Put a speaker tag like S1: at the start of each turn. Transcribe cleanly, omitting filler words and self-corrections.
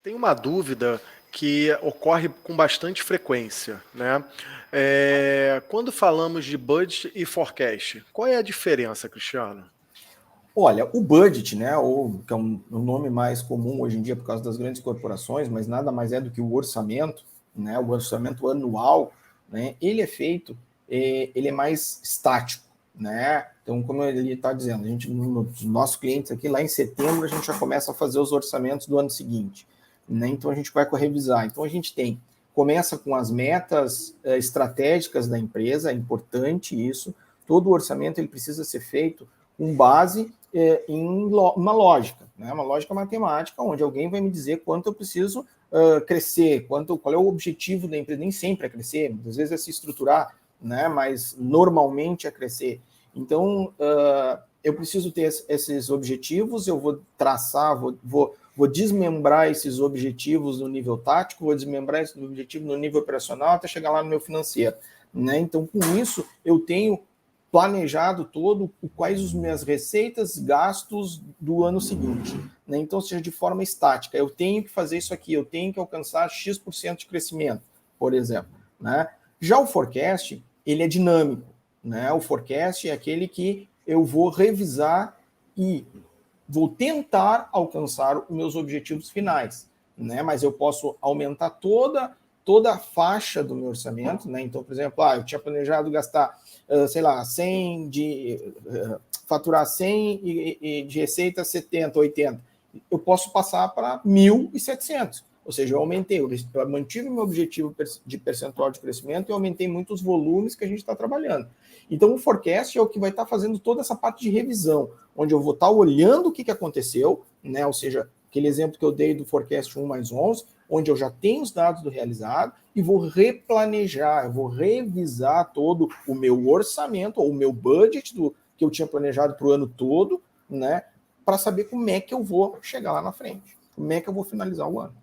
S1: Tem uma dúvida que ocorre com bastante frequência, né? Quando falamos de budget e forecast, qual é a diferença, Cristiano?
S2: Olha, o budget, né, ou que é um nome mais comum hoje em dia por causa das grandes corporações, mas nada mais é do que o orçamento, né, o orçamento anual, né, ele é feito, ele é mais estático, né? Então, como ele está dizendo, a gente, nos nossos clientes aqui, lá em setembro, a gente já começa a fazer os orçamentos do ano seguinte, né? Então, a gente vai revisar. Então, a gente começa com as metas estratégicas da empresa, é importante isso. Todo o orçamento ele precisa ser feito com base em uma lógica, né? Uma lógica matemática, onde alguém vai me dizer quanto eu preciso crescer, qual é o objetivo da empresa. Nem sempre é crescer, muitas vezes é se estruturar, né? Mas normalmente é crescer. Então, eu preciso ter esses objetivos, eu vou traçar, vou desmembrar esses objetivos no nível tático, vou desmembrar esse objetivo no nível operacional até chegar lá no meu financeiro, né? Então, com isso, eu tenho planejado todo quais as minhas receitas, gastos do ano seguinte, né? Então, seja de forma estática, eu tenho que fazer isso aqui, eu tenho que alcançar X% de crescimento, por exemplo, né? Já o forecast, ele é dinâmico, né? O forecast é aquele que eu vou revisar e vou tentar alcançar os meus objetivos finais, né? Mas eu posso aumentar toda a faixa do meu orçamento, né? Então, por exemplo, eu tinha planejado gastar, sei lá, 100 faturar 100 e de receita 70, 80. Eu posso passar para 1.700. Ou seja, eu mantive meu objetivo de percentual de crescimento e aumentei muito os volumes que a gente está trabalhando. Então, o forecast é o que vai estar fazendo toda essa parte de revisão, onde eu vou estar olhando o que aconteceu, né? Ou seja, aquele exemplo que eu dei do forecast 1+11, onde eu já tenho os dados do realizado e vou replanejar, eu vou revisar todo o meu orçamento, ou o meu budget que eu tinha planejado para o ano todo, né? Para saber como é que eu vou chegar lá na frente, como é que eu vou finalizar o ano.